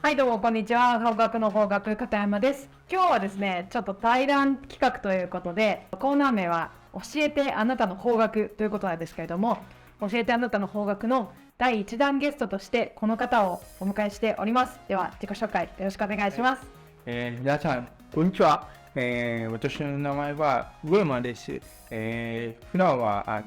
はい、どうも、こんにちは。法学の法学、片山です。今日はですね、ちょっと対談企画ということで、コーナー名は、教えてあなたの法学ということなんですけれども、教えてあなたの法学の第1弾ゲストとして、この方をお迎えしております。では、自己紹介よろしくお願いします。皆さん、こんにちは。私の名前は上山です。普段は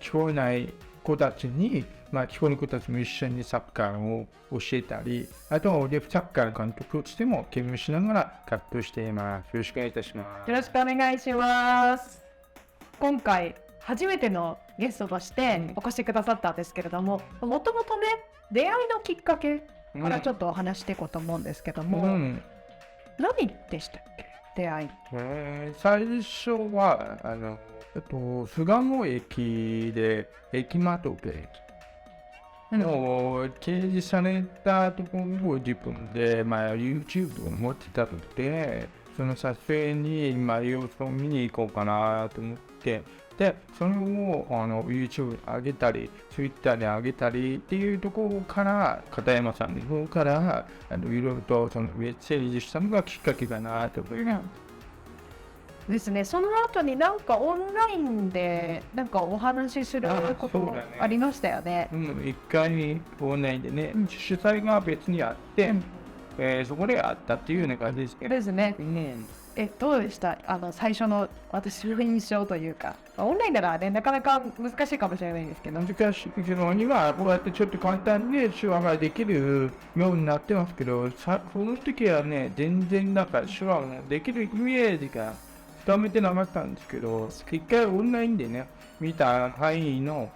聞こえない子たちに、聞こえる子たちも一緒にサッカーを教えたり、あとはデフサッカーの監督としても兼務しながら活動しています。よろしくお願いいたします。よろしくお願いします。今回、初めてのゲストとしてお越しくださったんですけれども、もともとね、出会いのきっかけからちょっとお話していこうと思うんですけども、何でしたっけ、出会い。最初は、巣鴨駅で駅まとべの掲示されたところを自分で、YouTube を持ってたので、その撮影に、様子を見に行こうかなと思って、で、それをYouTube に上げたり、Twitter に上げたりっていうところから、片山さんの方から、いろいろとそのメッセージしたのがきっかけかなと思います。ですね。その後になんかオンラインでなんかお話しすることもありましたよね。一回オンラインでね、主催が別にあって、そこであったっていうような感じですね。ですね。どうでした、最初の私の印象というか、オンラインならね、なかなか難しいかもしれないんですけど。難しいけど、今こうやってちょっと簡単に手話ができるようになってますけど、その時はね、全然なんか手話ができるイメージがつかめてなかったんですけど、一回オンラインでね、見た範囲の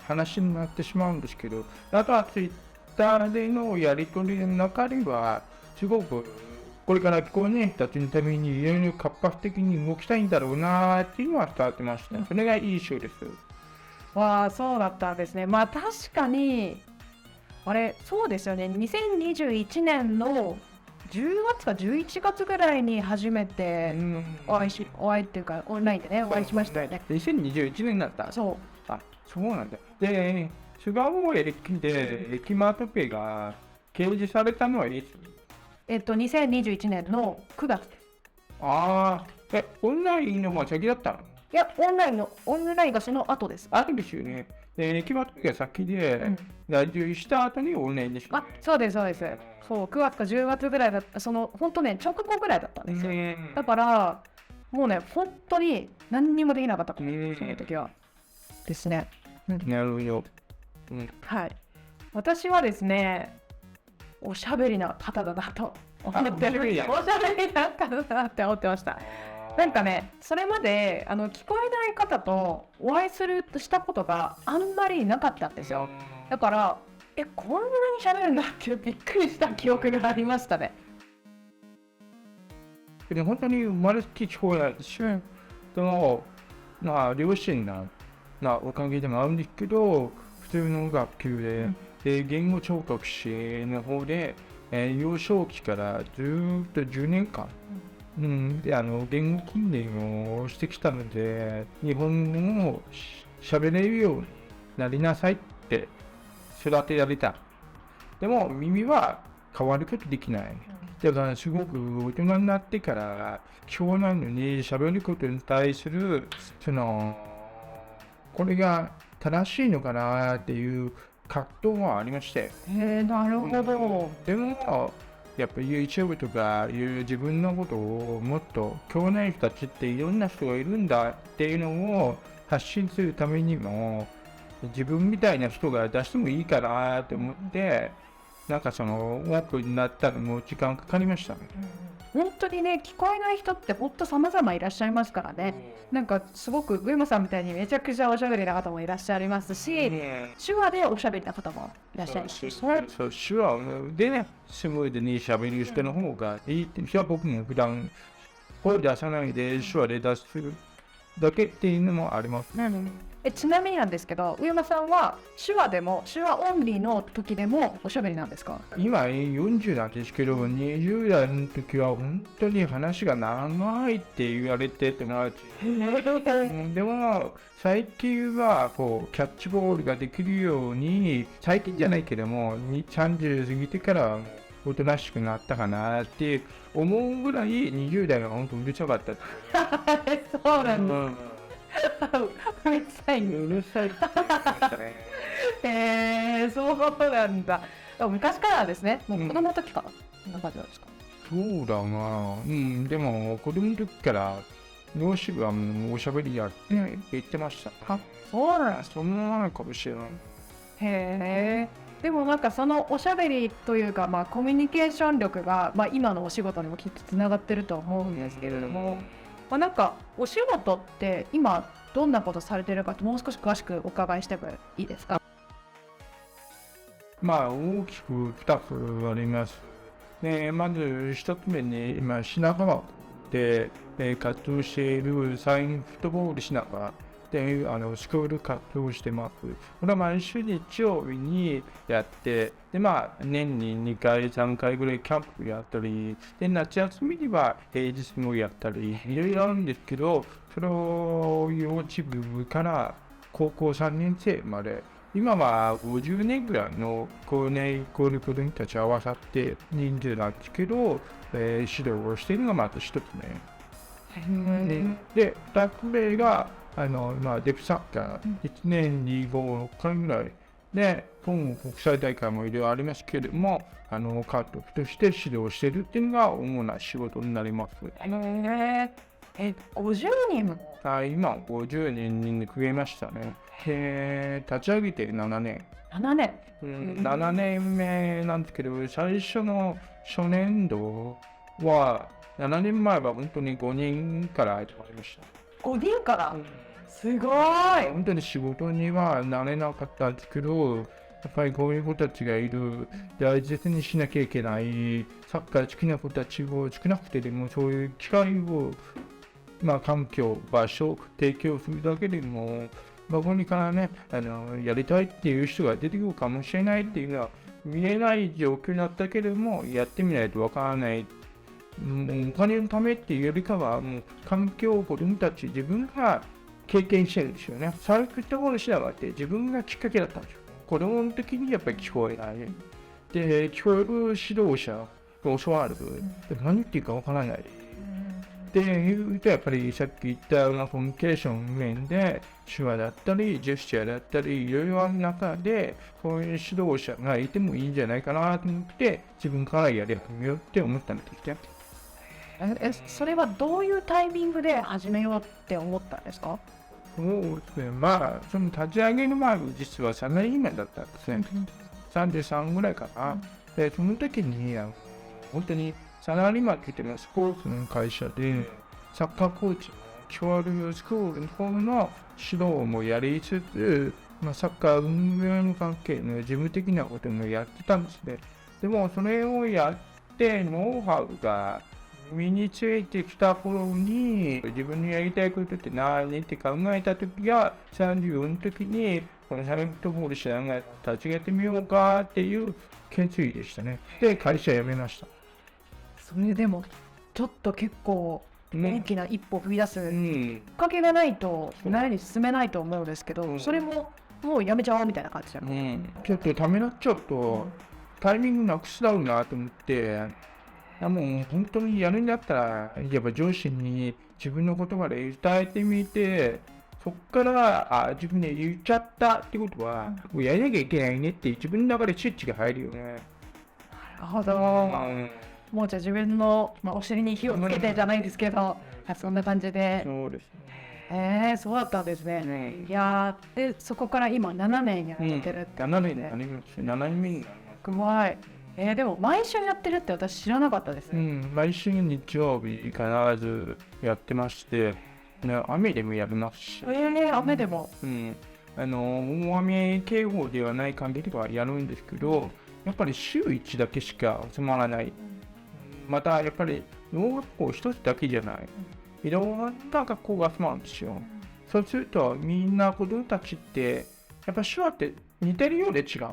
話になってしまうんですけど、あとはツイッターでのやり取りの中では、すごくこれから聞こえない人たちのためにいろいろ活発的に動きたいんだろうなっていうのは伝わってました。それがいい印象です。わあ、そうだったんですね。まあ確かに、あれ、そうですよね。2021年の10月か11月ぐらいに初めてお会いっていうか、オンラインでね、お会いしましたよね。2021年だった。そう。あ、そうなんだ。で、巣鴨駅で駅マートペイが掲示されたのはいつ？2021年の9月です。ああ、オンラインの方が先だったの？いや、オンラインがその後です。あるんですよね。で、駅マートペイが先で、来場した後にオンラインでした、ね。そうです、そうです。そう、9月か10月ぐらいだった、本当ね、直後ぐらいだったんですよ。だから、もうね、本当に何にもできなかったから、その時は。ですね。なるほど。はい。私はですね、おしゃべりな方だなと思ってる。おしゃべりな方だなって思ってました。なんかね、それまで聞こえない方とお会いしたことがあんまりなかったんですよ。だから、こんなに喋るんだってびっくりした記憶がありましたね。で本当に生まれつき聞こえないし、その、両親なおかげでもあるんですけど、普通の学級で、言語聴覚士の方で、幼少期からずーっと10年間、で言語訓練をしてきたので、日本語を喋れるようになりなさいって育てられた。でも耳は変わることできない。だからすごく大人になってから聞こえないのに喋ることに対するこれが正しいのかなっていう葛藤はありまして。なるほど。でもやっぱ YouTube とかいう自分のことをもっと聞こえない人たちっていろんな人がいるんだっていうのを発信するためにも自分みたいな人が出してもいいかなと思って、なんかオープンになったのも時間かかりましたね。本当にね、聞こえない人って本当様々いらっしゃいますからね。なんかすごく上間さんみたいにめちゃくちゃおしゃべりな方もいらっしゃいますし、手話でおしゃべりな方もいらっしゃるし。そう、手話でね、スムーズに喋る人の方がいいって、僕も普段声出さないで手話で出すだけっていうのもあります。ちなみになんですけど、上間さんは手話オンリーの時でもおしゃべりなんですか？今40なんですけど、20代の時は本当に話が長いって言われててな。でも最近はこうキャッチボールができるように、最近じゃないけども30過ぎてからおとなしくなったかなって思うぐらい20代が本当うるさかった。そうなんだ。うん。うるさい。うるさいって言ってましたね。そうなんだ。でも昔からですね。もう子供の時からこんな感じなんですか。そうだな。でも子供の時から両親はもうおしゃべりやって言ってました。あ、そうなんです。そんなのかもしれない。へえ。でもなんかそのおしゃべりというか、コミュニケーション力が、今のお仕事にもきっとつながってると思うんですけれども、なんかお仕事って今どんなことされてるかともう少し詳しくお伺いしてもいいですか。大きく2つあります。で、まず1つ目に今品川で活動しているサインフットボール品川でスクール活動をしてます。これは毎週日曜日にやって、で、年に2回、3回ぐらいキャンプやったり、で、夏休みには平日もやったり、いろいろあるんですけど、それを幼稚部から高校3年生まで、今は50年ぐらいの校内校の子供たち合わさって人数なんですけど、指導をしているのがまず一つね。で、2つ目が、デフサッカー、1年に5、6回ぐらいで、今後国際大会もいろいろありますけれども、監督として指導しているっていうのが主な仕事になります。50人も。今、50人に増えましたね。立ち上げて7年。7年。7年目なんですけど、最初の初年度は、7年前は本当に5人から始まりました。5人から、すごい。本当に仕事にはなれなかったんですけど、やっぱりこういう子たちがいる、大切にしなきゃいけない、サッカー好きな子たちを少なくてでもそういう機会を、環境、場所を提供するだけでも、ここにからね、やりたいっていう人が出てくるかもしれないっていうのは見えない状況だったけれども、やってみないとわからない。お金のためっていうよりかは、環境を子供たち自分が経験してるんですよね。サークルところしながらって自分がきっかけだったんですよ。子供の時にやっぱり聞こえない。で、聞こえる指導者が教わる。何言っていいかわからない。で、言うとやっぱりさっき言ったコミュニケーション面で手話だったり、ジェスチャーだったり、いろいろある中で、こういう指導者がいてもいいんじゃないかなと思って、自分からやり始めようって思ったんですね。それはどういうタイミングで始めようって思ったんですか。そうですね、その立ち上げの前は実はサラリーマンだったんですね。33ぐらいかな。で、その時に、本当にサラリーマンって言ってもスポーツの会社で、サッカーコーチ、教育スクールの方の指導もやりつつ、サッカー運営の関係の事務的なこともやってたんですね。でも、それをやって、ノウハウが身についてきた頃に、自分のやりたいことって何って考えた時が、34の時に、このサメフットボールしながら立ち上げてみようかっていう決意でしたね。で、会社辞めました。それでもちょっと結構大きな一歩踏み出すきっかけがないと前に進めないと思うんですけど、それももうやめちゃおうみたいな感じだ、ちょっとためらっちゃうとタイミングなくすだろうなと思って、もう本当にやるんだったらやっぱ上司に自分の言葉で伝えてみて、そっから自分で言っちゃったってことは、もうやらなきゃいけないねって自分の中でスイッチが入るよね。なるほど、もうじゃあ自分の、お尻に火をつけてじゃないですけど、そんな感じで。そうですね。そうだったんですね。いやでそこから今7年やってるって、7年になります。7年目になります。すごい。でも毎週やってるって私知らなかったですね。毎週日曜日必ずやってまして、雨でもやりますし。雨でも。大雨警報ではない限りはやるんですけど、やっぱり週1だけしか集まらない。またやっぱり農学校一つだけじゃない。いろんな学校が集まるんですよ。そうするとみんな子供たちってやっぱ手話って似てるようで違う。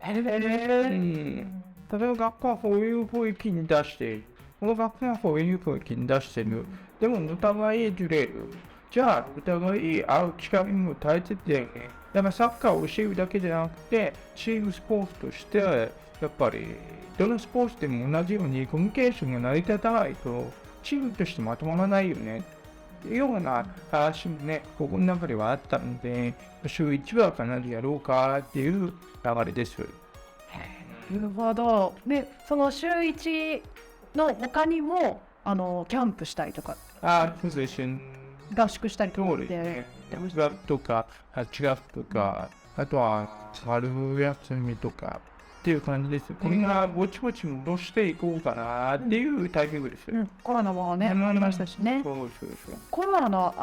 例えば学校はこういう雰囲気に出している。この学校はこういう雰囲気に出している。でもお互いずれる。じゃあ、お互い会う機会も大切だよね。だからサッカーを教えるだけじゃなくて、チームスポーツとして、やっぱり、どのスポーツでも同じようにコミュニケーションが成り立たないと、チームとしてまとまらないよね。ような話もね、ここの中ではあったので、週1は必ずやろうかっていう流れです。なるほど。で、その週1の他にも、キャンプしたりとか、そうですね。合宿したりとかそうですね。6月とか8月とか、あとは春休みとかっていう感じです。これがぼちぼち戻していこうかなっていうタイミングです。コロナもね、ありましたしね。そうです。コロナの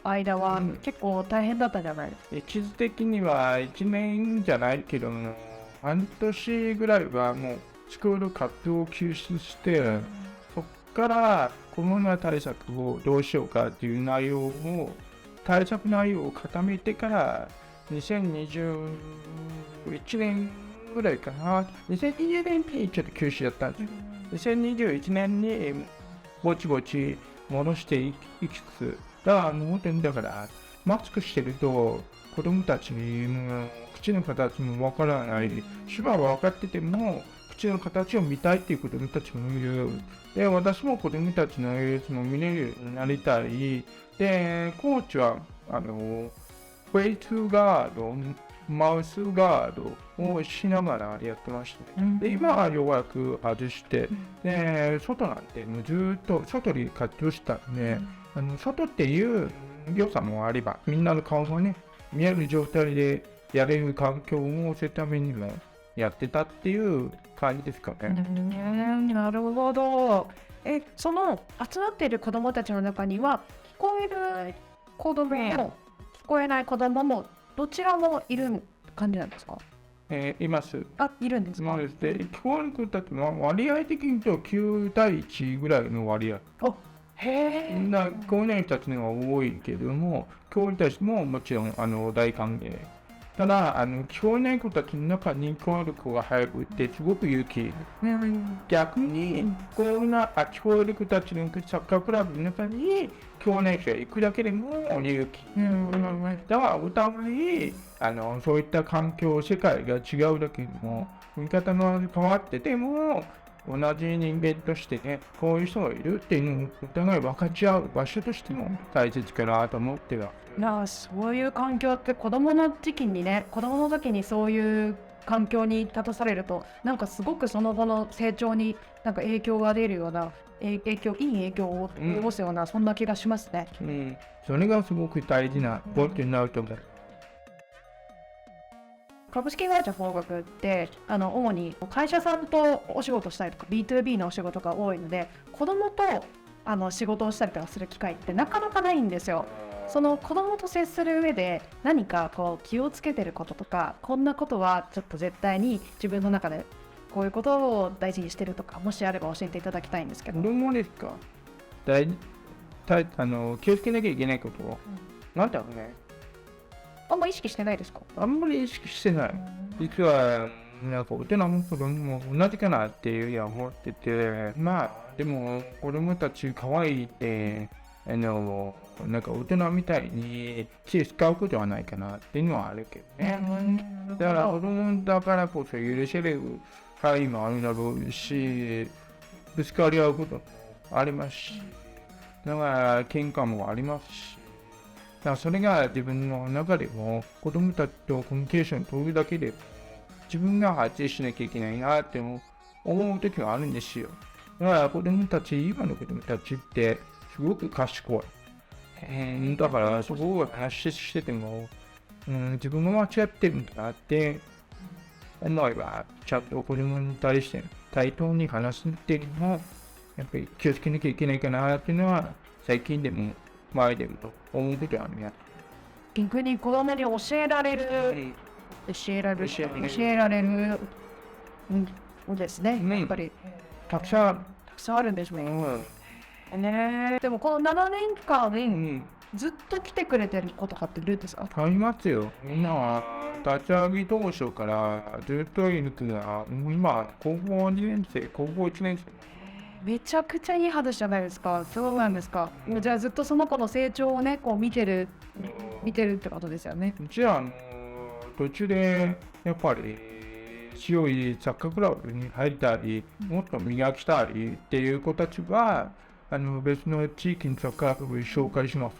間は結構大変だったじゃないですか。地図的には1年じゃないけども、半年ぐらいはもうスクール活動を休止して、そこからコロナ対策をどうしようかっていう対策内容を固めてから2021年ぐらいかな。2020年にちょっと休止だったんです。2021年にぼちぼち戻していきつつ、本当にだからマスクしてると子供たちに口の形もわからない。手話は分かってても口の形を見たいっていう子供たちもいる。で、私も子供たちの様子も見れるようになりたい。で、コーチはフェイスガード、マウスガードをしながらやってましたね。で、今はようやく外して、で、外なんてもうずっと外に活動したんで、外っていう良さもあれば、みんなの顔がね、見える状態でやれる環境をするためにもやってたっていう感じですかね。なるほど。その集まっている子どもたちの中には、聞こえる子どもも聞こえない子どももどちらもいる感じなんですか？います。いるんですか？そうですね。聞こえる子たちは割合的に言うと9対1ぐらいの割合。へみんな聞こえない人たちの方が多いけれども、聞こえる人たちももちろん大歓迎。ただ聞こえない子たちの中に聞こえる子が入るってすごく勇気。逆に聞こえる子たちのサッカークラブの中に聞こえない人が行くだけでも勇気。だからお互いそういった環境、世界が違うだけでも、見方が変わってても、同じ人間としてね、こういう人がいるっていうのをお互い分かち合う場所としても大切かなと思っては。そういう環境って子供の時にそういう環境に立たされると、なんかすごくその後の成長になんか影響が出るような、いい影響を及ぼすような、そんな気がしますね。それがすごく大事なポイントになると思う。株式会社フォーガクって主に会社さんとお仕事したりとか B2B のお仕事が多いので、子供と仕事をしたりとかする機会ってなかなかないんですよ。その子供と接する上で何か気をつけてることとか、こんなことはちょっと絶対に自分の中でこういうことを大事にしてるとか、もしあれば教えていただきたいんですけど。子供ですか？気をつけなきゃいけないこと、なんだろうね。あんま意識してないですか？あんまり意識してない。実はなんか大人も子供も同じかなっていうふうに思ってて、でも子供たち可愛いってなんか大人みたいに気を使うことはないかなっていうのはあるけどね。だから子供だからこそ許せる範囲もあるだろうし、ぶつかり合うこともありますし、だから喧嘩もありますし、だからそれが自分の中でも子供たちとコミュニケーションを取るだけで自分が発信しなきゃいけないなって思う時はあるんですよ。だから今の子供たちってすごく賢い。だからそこを話してても、自分が間違ってるんだなって思えば、ちゃんと子供に対して対等に話すっていうのはやっぱり気をつけなきゃいけないかなっていうのは最近でも前でも思うことあるね。逆に子供に教えられるですね。やっぱりたくさんあるんですね。でもこの7年間、ずっと来てくれてる子とかっているんですか？ありますよ。みんなは立ち上げ当初からずっといるから、今高校2年生、高校1年生。めちゃくちゃいい話じゃないですか。そうなんですか。じゃあずっとその子の成長をね、こう見てるってことですよね。じゃあ、途中でやっぱり強いサッカークラブに入ったり、もっと磨きたりっていう子たちは、別の地域のサッカークラブに紹介します。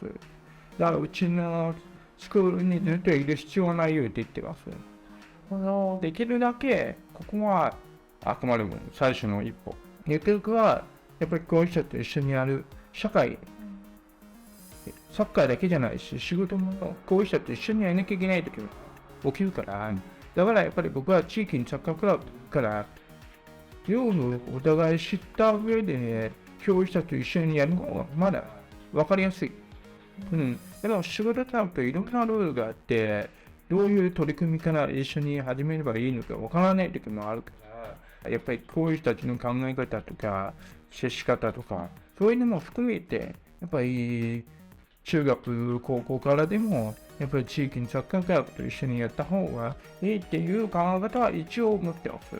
だからうちのスクールにずっといる必要はないよって言ってます。できるだけ、ここはあくまでも最初の一歩。結局は、やっぱりこういう人と一緒にやる社会、サッカーだけじゃないし、仕事もこういう人と一緒にやらなきゃいけない時も起きるから、だからやっぱり僕は地域にサッカークラブから業務をお互い知った上で、教師たちと一緒にやる方がまだ分かりやすい。でも仕事だといろんなルールがあって、どういう取り組みから一緒に始めればいいのか分からない時もあるから、やっぱりこういう人たちの考え方とか、接し方とか、そういうのも含めて、やっぱり中学、高校からでも、やっぱり地域のサッカークラブと一緒にやった方がいいっていう考え方は一応持ってます。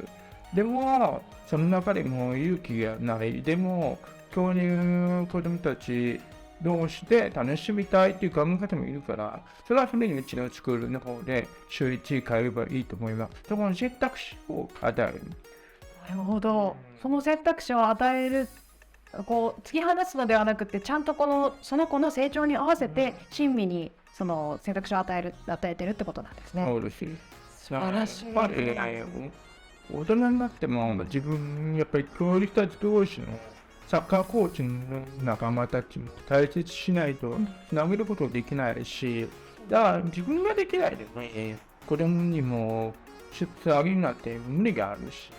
でも、その中でも勇気がない。でも、こういう子供たち同士で楽しみたいっていう考え方もいるから、それはそれにうちのスクールの方で週1変えればいいと思います。そこの選択肢を与える。なるほど。その選択肢を与える、こう突き放すのではなくて、ちゃんとその子の成長に合わせて親身にその選択肢を与えてるってことなんですね。そうです。素晴らしい。やっぱり、大人になっても自分、やっぱり教育たち同士のサッカーコーチの仲間たちも大切しないとつなげることできないし、だから自分ができないでね、子供にも出世あげるなんて無理があるし、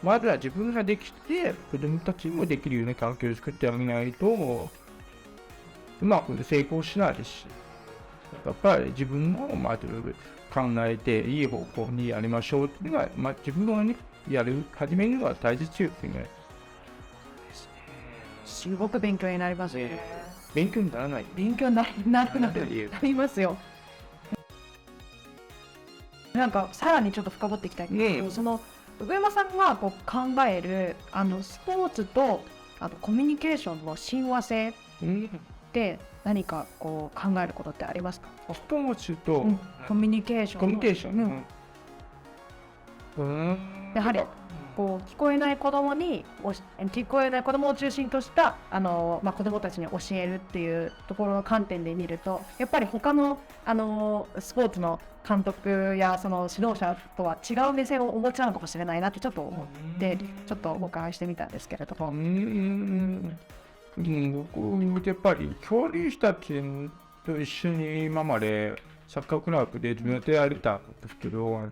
まずは自分ができて、子供たちもできるような環境を作ってあげないと、うまく成功しないし、やっぱり自分もまず考えていい方向にやりましょうっていうのが、自分がね、始めるのが大切ですね。すごく勉強になりますね。勉強にならない。勉強になりますよ。なんかさらにちょっと深掘っていきたいんですけど、その上山さんがこう考えるスポーツとコミュニケーションの親和性って何かこう考えることってありますか？スポーツと、コミュニケーション。やはりこう聞こえない子供を中心とした子供たちに教えるっていうところの観点で見ると、やっぱり他のスポーツの監督やその指導者とは違う目線をお持ちなのかもしれないなってちょっと思って、ちょっとお伺いしてみたんですけれども。僕やっぱり教師たちと一緒に今までサッカークラブでずっとやれたんですけど、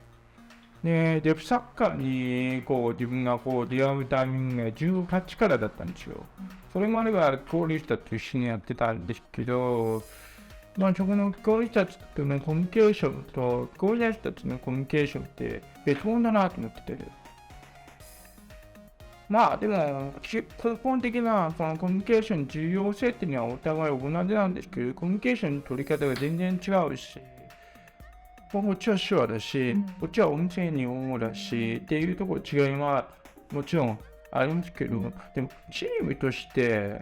で、サッカーに自分が出会うタイミングが18からだったんですよ。それまでは教師たちと一緒にやってたんですけど、そこの教師たちとのコミュニケーションと教師たちのコミュニケーションって別物だなと思ってて。でも、根本的なそのコミュニケーションの重要性っていうのはお互い同じなんですけど、コミュニケーションの取り方が全然違うし、こっちは手話だし、こっちは音声日本語だし、っていうところ違いはもちろんありますけど、でもチームとして、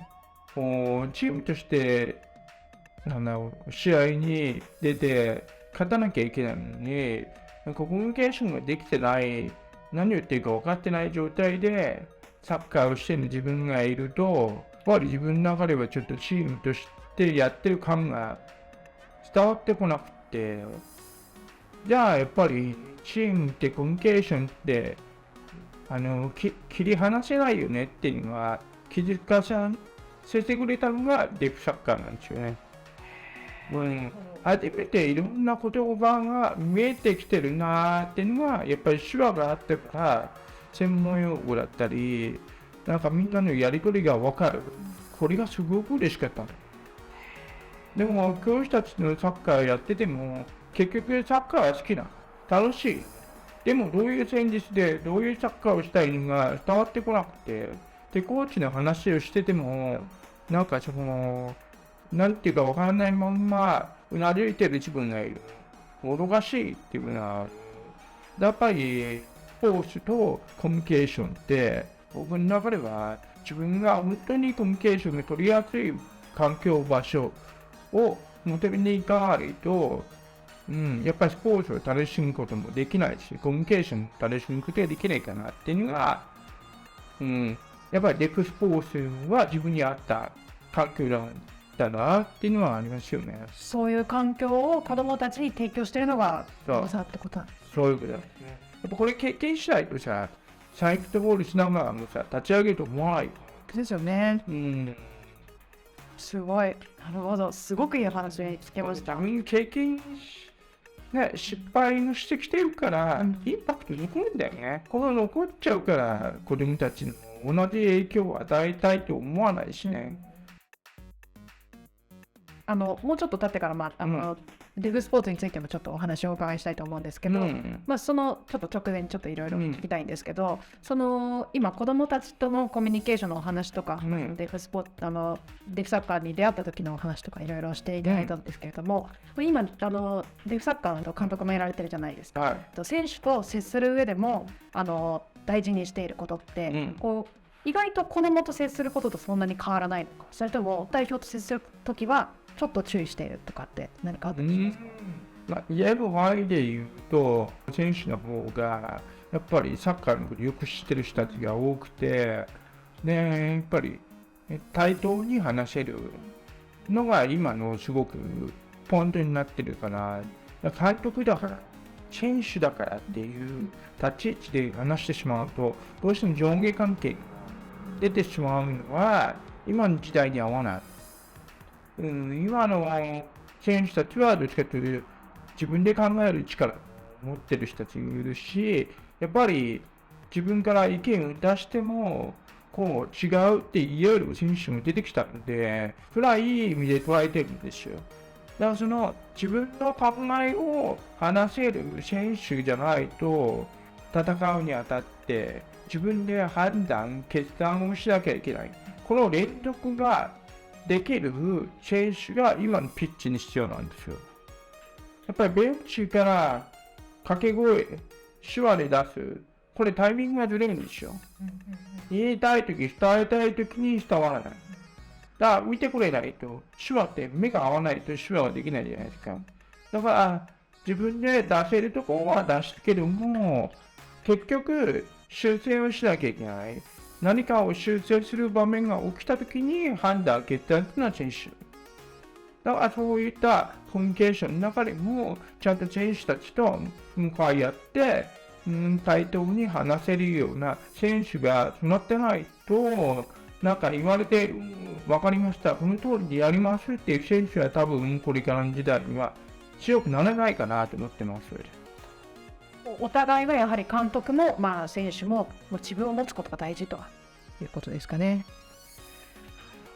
試合に出て勝たなきゃいけないのに、コミュニケーションができてない、何を言っていいか分かってない状態でサッカーをしている自分がいると、やっぱり自分の中ではちょっとチームとしてやってる感が伝わってこなくて、じゃあやっぱりチームってコミュニケーションって切り離せないよねっていうのは気づかせてくれたのがデフサッカーなんですよね。初めていろんな言葉が見えてきてるなーっていうのがやっぱり手話があってから専門用語だったりみんなのやり取りが分かる。これがすごく嬉しかった。でも教師たちのサッカーやってても結局サッカーは好きな、楽しい。でもどういう戦術でどういうサッカーをしたいのが伝わってこなくて、でコーチの話をしててもなんていうかわからないまんまうなずいてる自分がいる。もどかしいっていうのは、やっぱりスポーツとコミュニケーションって僕の中では自分が本当にコミュニケーションが取りやすい環境、場所を求めに行かないと、やっぱりスポーツを楽しむこともできないし、コミュニケーションを楽しむことができないかなっていうのが、やっぱりデフスポーツは自分に合った環境だなっていうのはありますよね。そういう環境を子どもたちに提供してるのがそうおさってことなんです。そういうことですね。やっぱこれ経験しないとさ、サイクトボールしながらもさ、立ち上げると思わない。ですよね。うんすごい。なるほど。すごくいい話聞けました。経験ね、失敗をしてきてるから、インパクト残るんだよね。この残っちゃうから、子供たちにも同じ影響を与えたいと思わないしね。もうちょっと経ってから、デフスポーツについてもちょっとお話をお伺いしたいと思うんですけど、そのちょっと直前にちょっといろいろ聞きたいんですけど、その今子どもたちとのコミュニケーションのお話とか、デフサッカーに出会った時のお話とかいろいろしていただいたんですけれども、今デフサッカーの監督もやられてるじゃないですか。選手と接する上でも大事にしていることって、意外と子どもと接することとそんなに変わらないのか、それとも代表と接する時はちょっと注意しているとかって何かあったりしますか？言える場合で言うと、選手の方がやっぱりサッカーのことよく知ってる人たちが多くて、でやっぱり対等に話せるのが今のすごくポイントになってるから、監督だから選手だからっていう立ち位置で話してしまうと、どうしても上下関係が出てしまうのは今の時代に合わない。今の選手たちはどっちかというと自分で考える力を持ってる人たちがいるし、やっぱり自分から意見を出してもこう違うって言える選手も出てきたので、それはいい意味で捉えてるんですよ。だからその自分の考えを話せる選手じゃないと戦うにあたって自分で判断、決断をしなきゃいけない。この連続ができる選手が今のピッチに必要なんですよ。やっぱりベンチから掛け声、手話で出す、これタイミングがずれるんですよ。言いたいとき、伝えたいときに伝わらない。だから見てくれないと、手話って目が合わないと手話はできないじゃないですか。だから自分で出せるところは出すけども、結局修正をしなきゃいけない。何かを修正する場面が起きたときに判断、決断というのは選手。だからそういったコミュニケーションの中でも、ちゃんと選手たちと向かい合って、対等に話せるような選手が育ってないと、なんか言われて、分かりました、この通りでやりますっていう選手は多分これからの時代には強くならないかなと思ってます。お互いがやはり監督も、選手も自分を持つことが大事ということですかね。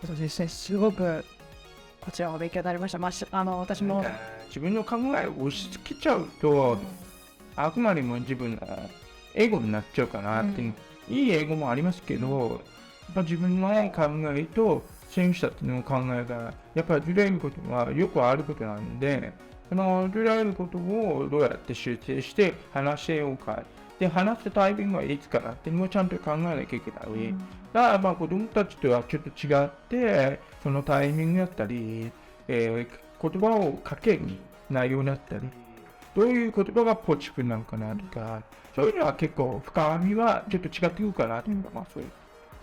そうですね、すごくこちらは勉強になりました。私も自分の考えを押し付けちゃうと、あくまでも自分のエゴになっちゃうかなって、いい英語もありますけど、やっぱ自分の考えと選手たちの考えがやっぱりずれることはよくあることなんで、そのずれることをどうやって修正して話せようか。で、話すタイミングはいつかなっていうのをちゃんと考えなきゃいけない。だから子供たちとはちょっと違って、そのタイミングだったり、言葉をかける内容だったり、どういう言葉がポジティブなのかなとか、そういうのは結構深みはちょっと違ってくるかなと思います。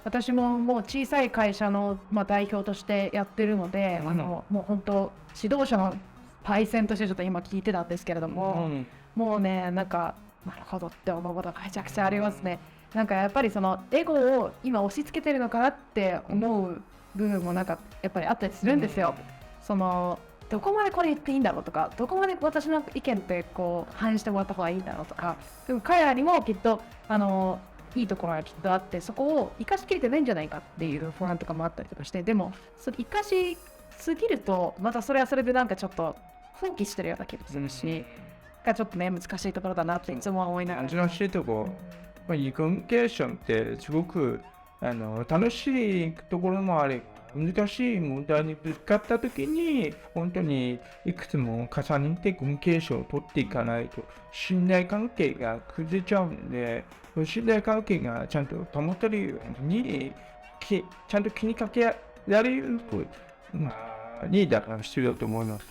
私ももう小さい会社の、代表としてやってるので、もう本当指導者のパイセンとしてちょっと今聞いてたんですけれども、もうね、なんかなるほどって思うことがめちゃくちゃありますね。なんかやっぱりそのエゴを今押し付けてるのかなって思う部分もなんかやっぱりあったりするんですよ。そのどこまでこれ言っていいんだろうとか、どこまで私の意見って反映してもらった方がいいんだろうとか、でも彼らにもきっといいところがきっとあって、そこを生かしきれてないんじゃないかっていう不安とかもあったりとかして、でもそれ生かしすぎるとまたそれはそれでなんかちょっと放棄してるような気がするし、がちょっとね難しいところだなっていつも思いながら。難しいところ、いいコミュニケーションってすごく楽しいところもあれば、難しい問題にぶつかった時に本当にいくつも重ねてコミュニケーションを取っていかないと信頼関係が崩れちゃうんで、信頼関係がちゃんと保てるようにちゃんと気にかけられる、まあ、リーダーが必要だと思います。